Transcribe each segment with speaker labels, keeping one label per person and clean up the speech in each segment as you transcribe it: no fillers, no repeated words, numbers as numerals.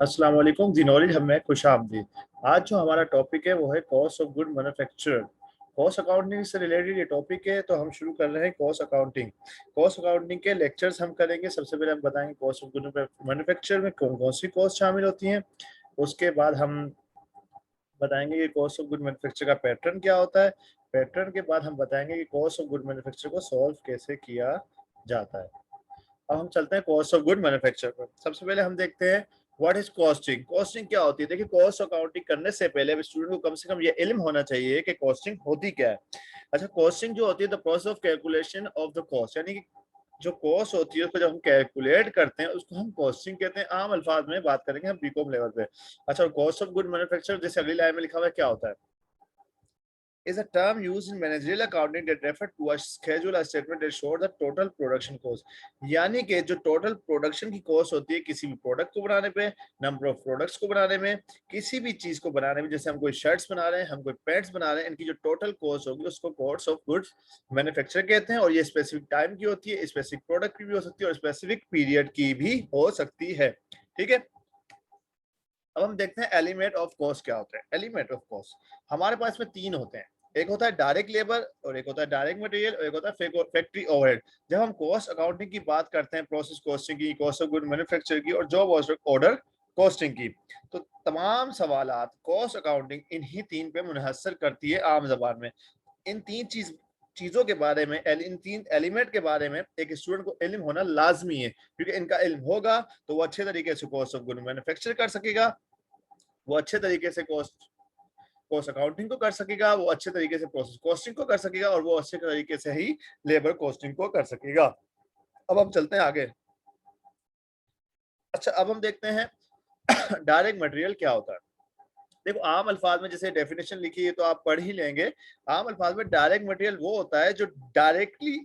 Speaker 1: अस्सलाम वालेकुम जी। नॉलेज हमें खुश आमदीद। आज जो हमारा टॉपिक है वो है cost of good manufacture. Cost accounting से रिलेटेड ये टॉपिक है, तो हम शुरू कर रहे हैं कॉस्ट अकाउंटिंग। कॉस्ट अकाउंटिंग के लेक्चर्स हम करेंगे। सबसे पहले हम बताएंगे कॉस्ट ऑफ गुड मैन्युफैक्चर में कौन कौन सी कॉस्ट शामिल होती हैं। उसके बाद हम बताएंगे कि कॉस्ट ऑफ गुड मैन्युफैक्चर का पैटर्न क्या होता है। पैटर्न के बाद हम बताएंगे कि कॉस्ट ऑफ गुड मैन्युफैक्चर को सॉल्व कैसे किया जाता है। अब हम चलते हैं कॉस्ट ऑफ गुड मैन्युफैक्चर पर। सबसे पहले हम देखते हैं व्हाट इज कॉस्टिंग। कॉस्टिंग क्या होती है? देखिए, कॉस्ट अकाउंटिंग करने से पहले स्टूडेंट को कम से कम ये इल्म होना चाहिए कि कॉस्टिंग होती क्या है। अच्छा, कॉस्टिंग जो होती है the process of calculation of the cost, यानी कि जो कॉस्ट होती है उसको जब हम कैलकुलेट करते हैं उसको हम कॉस्टिंग कहते हैं। आम अल्फाज में बात करेंगे हम बीकॉम लेवल पे। अच्छा, कॉस्ट ऑफ गुड मैन्युफैक्चर जैसे अगली लाइन में लिखा हुआ है क्या होता है? is a term used in managerial accounting that refer to a schedule or statement that show the total production cost। यानी कि जो टोटल प्रोडक्शन की कॉस्ट होती है किसी भी प्रोडक्ट को बनाने पे, नंबर ऑफ प्रोडक्ट्स को बनाने में, किसी भी चीज को बनाने में, जैसे हम कोई शर्ट्स बना रहे हैं, हम कोई पैंट्स बना रहे हैं, इनकी जो टोटल कॉस्ट होगी उसको कॉस्ट ऑफ गुड्स मैन्युफैक्चर कहते हैं। और ये स्पेसिफिक टाइम की होती है, स्पेसिफिक प्रोडक्ट की भी हो सकती है और स्पेसिफिक पीरियड की भी हो सकती है। ठीक है, अब हम देखते हैं एलिमेंट ऑफ कॉस्ट क्या होता है। एलिमेंट ऑफ कॉस्ट हमारे पास में तीन होते हैं। एक होता है डायरेक्ट लेबर, और एक होता है डायरेक्ट मटेरियल, और एक होता है फैक्ट्री ओवरहेड। जब हम कॉस्ट अकाउंटिंग की बात करते हैं, प्रोसेस कॉस्टिंग की, कॉस्ट ऑफ गुड मैन्युफैक्चर की और जॉब ऑर्डर कॉस्टिंग की, तो तमाम सवालात कॉस्ट अकाउंटिंग इन्हीं तीन पे मुनहसर करती है आम जबान में। इन तीन चीजों के बारे में, इन तीन एलिमेंट के बारे में एक स्टूडेंट को इल्म होना लाजमी है, क्योंकि इनका इल्म होगा तो वो अच्छे तरीके से कॉस्ट ऑफ गुड मैन्युफैक्चर कर सकेगा, वो अच्छे तरीके से कॉस्ट कॉस्ट अकाउंटिंग को कर सकेगा, वो अच्छे तरीके से प्रोसेस कॉस्टिंग को कर सकेगा, और वो अच्छे तरीके से ही लेबर कॉस्टिंग को कर सकेगा। अब हम चलते हैं आगे। अच्छा, अब हम देखते हैं डायरेक्ट मटेरियल क्या होता है। देखो, आम अल्फाज में जैसे डेफिनेशन लिखी है तो आप पढ़ ही लेंगे। आम अल्फाज में डायरेक्ट मटेरियल वो होता है जो डायरेक्टली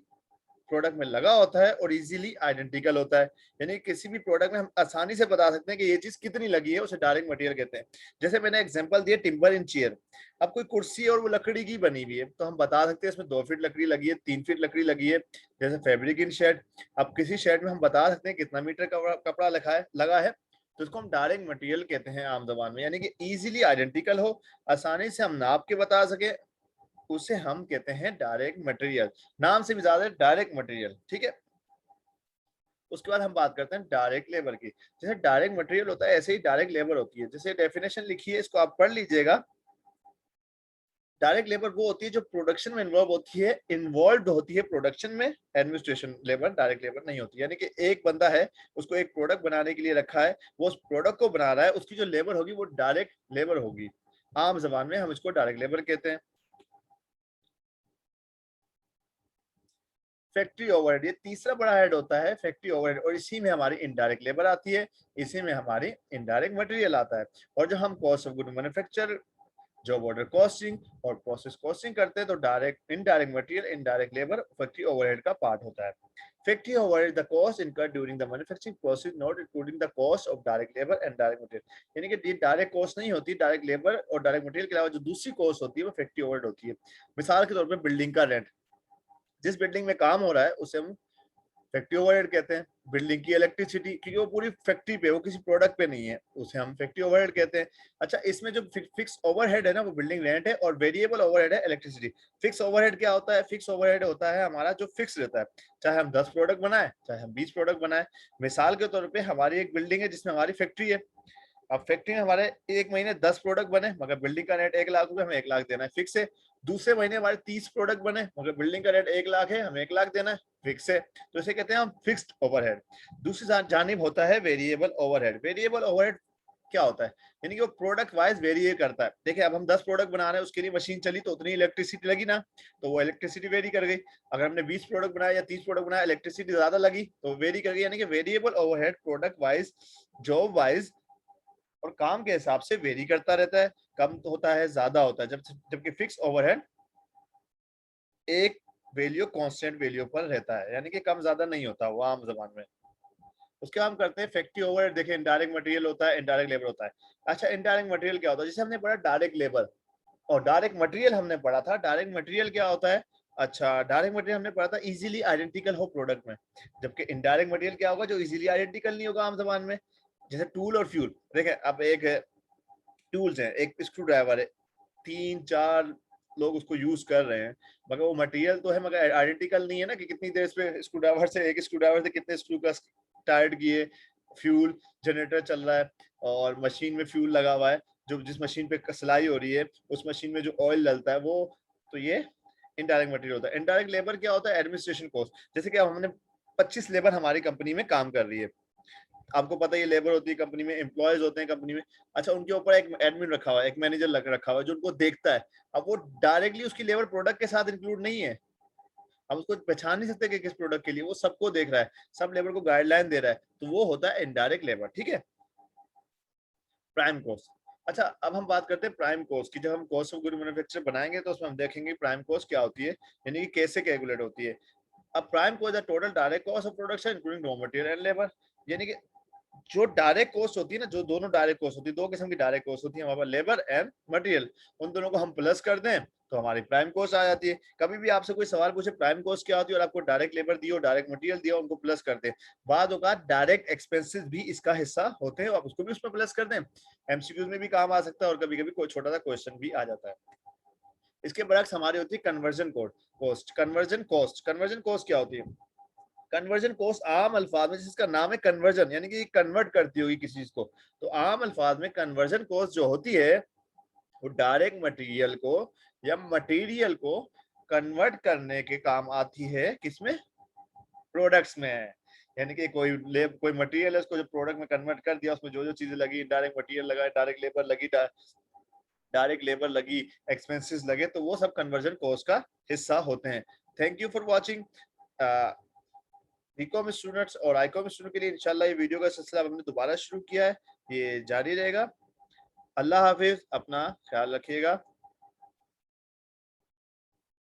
Speaker 1: प्रोडक्ट में लगा होता है और इजीली आइडेंटिकल होता है। यानी किसी भी प्रोडक्ट में हम आसानी से बता सकते हैं कि ये चीज कितनी लगी है, उसे डायरेक्ट मटेरियल कहते हैं। जैसे मैंने एग्जांपल दिया टिम्बर इन चेयर। अब कोई कुर्सी है और वो लकड़ी की बनी हुई है, तो हम बता सकते हैं इसमें 2 फीट लकड़ी लगी है, 3 फीट लकड़ी लगी है। जैसे फैब्रिक इन शेड, अब किसी शेड में हम बता सकते हैं कितना मीटर कपड़ा लगा है, तो इसको हम डायरेक्ट मटेरियल कहते हैं आम जबान में। यानी कि इजीली आइडेंटिकल हो, आसानी से हम नाप के बता सके, उसे हम कहते हैं डायरेक्ट मटेरियल। नाम से भी ज्यादा डायरेक्ट मटेरियल। ठीक है, उसके बाद हम बात करते हैं डायरेक्ट लेबर की। जैसे डायरेक्ट मटेरियल होता है ऐसे ही डायरेक्ट लेबर होती है। जैसे डेफिनेशन लिखी है, इसको आप पढ़ लीजिएगा। डायरेक्ट लेबर वो होती है जो प्रोडक्शन में इन्वॉल्व होती है प्रोडक्शन में। एडमिनिस्ट्रेशन लेबर डायरेक्ट लेबर नहीं होती। यानी कि एक बंदा है, उसको एक प्रोडक्ट बनाने के लिए रखा है, वो उस प्रोडक्ट को बना रहा है, उसकी जो लेबर होगी वो डायरेक्ट लेबर होगी। आम जबान में हम इसको डायरेक्ट लेबर कहते हैं। फैक्ट्री ओवरहेड, ये तीसरा बड़ा हेड होता है, फैक्ट्री ओवरहेड, और इसी में हमारी इनडायरेक्ट लेबर आती है, इसी में हमारी इनडायरेक्ट मटेरियल आता है। और जब हम cost of good manufacture, job order costing और प्रोसेस कॉस्टिंग करते हैं, तो direct indirect material, indirect labour factory overhead का पार्ट होता है। Factory overhead the cost incurred during the manufacturing process not including the cost of direct labour and direct material. यानी कि direct cost नहीं होती, डायरेक्ट लेबर और direct material के अलावा जो दूसरी कॉस्ट होती है वो फैक्ट्री ओवरहेड होती है। मिसाल के तौर पर बिल्डिंग का रेंट, जिस बिल्डिंग में काम हो रहा है उसे हम फैक्ट्री ओवरहेड कहते हैं। बिल्डिंग की इलेक्ट्रिसिटी, क्योंकि वो पूरी फैक्ट्री पे, वो किसी प्रोडक्ट पे नहीं है, उसे हम फैक्ट्री ओवरहेड कहते हैं। अच्छा, इसमें जो फिक्स ओवरहेड है ना वो बिल्डिंग रेंट है, और वेरिएबल ओवरहेड है इलेक्ट्रिसिटी। फिक्स ओवरहेड क्या होता है? फिक्स ओवरहेड होता है हमारा जो फिक्स रहता है, चाहे हम 10 प्रोडक्ट बनाए, चाहे हम 20 प्रोडक्ट बनाए। मिसाल के तौर पर हमारी एक बिल्डिंग है जिसमें हमारी फैक्ट्री है। अब फैक्ट्री में हमारे एक महीने 10 प्रोडक्ट बने, मगर बिल्डिंग का रेट 1 लाख रुपए, हमें 1 लाख देना है, फिक्स है। दूसरे महीने हमारे 30 प्रोडक्ट बने, मगर बिल्डिंग का रेट 1 लाख है, हमें 1 लाख देना है, फिक्स है। तो इसे कहते हैं हम फिक्स्ड ओवरहेड। दूसरी जानिब होता है वेरिएबल ओवरहेड। वेरिएबल ओवरहेड क्या होता है? यानी कि वो प्रोडक्ट वाइज वेरी करता है। देखिए, अब हम 10 प्रोडक्ट बना रहे हैं, उसके लिए मशीन चली तो उतनी इलेक्ट्रिसिटी लगी ना, तो वो इलेक्ट्रिसिटी वेरी कर गई। अगर हमने 20 प्रोडक्ट बनाया या 30 प्रोडक्ट बनाया, इलेक्ट्रिसिटी ज्यादा लगी तो वेरी कर गई। यानी कि variable overhead product wise, job wise और काम के हिसाब से वेरी करता रहता है, कम तो होता है, ज्यादा होता है। जबकि फिक्स ओवरहेड एक वैल्यू, कांस्टेंट वैल्यू पर रहता है, यानी कि कम ज्यादा नहीं होता वो आम जबान में। उसके हम करते हैं फैक्ट्री ओवरहेड। देखिए, इनडायरेक्ट मटेरियल होता है, इनडायरेक्ट लेबर होता है। अच्छा, इनडायरेक्ट मटेरियल क्या होता है? जैसे हमने पढ़ा डायरेक्ट लेबर और डायरेक्ट मटेरियल हमने पढ़ा था। डायरेक्ट मटेरियल क्या होता है? अच्छा, डायरेक्ट मटेरियल हमने पढ़ा था इजीली आइडेंटिकल हो प्रोडक्ट में, जबकि इनडायरेक्ट मटेरियल क्या होगा? जो इजीली आइडेंटिकल नहीं होगा आम जबान में। जैसे टूल और फ्यूल, देखें अब एक टूल्स है, एक स्क्रू ड्राइवर है, 3-4 लोग उसको यूज कर रहे हैं, मगर वो मटेरियल तो है मगर आइडेंटिकल नहीं है ना कि कितनी देर पे स्क्रू ड्राइवर से, एक स्क्रू ड्राइवर से कितने स्क्रू का टाइट किए, फ्यूल जनरेटर चल रहा है और मशीन में फ्यूल लगा हुआ है, जो जिस मशीन पे सिलाई हो रही है उस मशीन में जो ऑयल डलता है वो, तो ये इनडायरेक्ट मटेरियल होता है। इनडायरेक्ट लेबर क्या होता है? Administration cost. जैसे कि अब हमने 25 लेबर हमारी कंपनी में काम कर रही है, आपको पता है ये लेबर होती है कंपनी में, एम्प्लॉयज होते हैं कंपनी में, अच्छा उनके ऊपर एक एडमिन रखा हुआ है, एक मैनेजर रखा हुआ है जो उनको देखता है। अब वो डायरेक्टली उसकी लेबर प्रोडक्ट के साथ इंक्लूड नहीं है, हम उसको पहचान नहीं सकते कि किस प्रोडक्ट के लिए, वो सबको देख रहा है, सब लेबर को गाइडलाइन दे रहा है, तो वो होता है इनडायरेक्ट लेबर। ठीक है, प्राइम कॉस्ट। अच्छा अब हम बात करते हैं प्राइम कॉस्ट की। जब हम कॉस्ट ऑफ गुड मैन्युफैक्चर बनाएंगे तो उसमें हम देखेंगे प्राइम कॉस्ट क्या होती है, यानी कि कैसे कैलकुलेट होती है। अब प्राइम कॉस्ट है total direct cost of production including raw material and labour, यानी कि जो डायरेक्ट कॉस्ट होती है ना, जो दोनों डायरेक्ट कॉस्ट होती है, दो किस्म की डायरेक्ट कॉस्ट होती है हमारे पास, लेबर एंड मटेरियल, उन दोनों को हम प्लस कर दें तो हमारी प्राइम कॉस्ट आ जाती है। कभी भी आपसे कोई सवाल पूछे प्राइम कॉस्ट क्या होती है और आपको डायरेक्ट लेबर दियो, डायरेक्ट मटेरियल दिया, उनको प्लस कर दें। बाद औकात डायरेक्ट एक्सपेंसेस भी इसका हिस्सा होते हैं, आप उसको भी उसमें प्लस कर दें, एमसीक्यूज में भी काम आ सकता है और कभी कभी कोई छोटा सा क्वेश्चन भी आ जाता है। इसके बरक्स हमारी होती है कन्वर्जन कॉस्ट। कन्वर्जन कॉस्ट क्या होती है? कन्वर्जन कॉस्ट आम अल्फाज में, जिसका नाम है कन्वर्जन, यानी कि कन्वर्ट करती होगी किसी चीज को, तो आम अल्फाज में कन्वर्जन कॉस्ट जो होती है वो डायरेक्ट मटेरियल को या मटेरियल को कन्वर्ट करने के काम आती है, किसमें? प्रोडक्ट्स में। यानी कि कोई मटेरियल है, उसको जो प्रोडक्ट में कन्वर्ट कर दिया, उसमें जो जो चीजें लगी, डायरेक्ट मटेरियल लगा, डायरेक्ट लेबर लगी, एक्सपेंसेस लगे, तो वो सब कन्वर्जन कॉस्ट का हिस्सा होते हैं। Thank you for watching. BCom students और आईकॉम स्टूडेंट के लिए इंशाल्लाह ये वीडियो का सिलसिला हमने दोबारा शुरू किया है, ये जारी रहेगा। अल्लाह हाफिज, अपना ख्याल रखिएगा।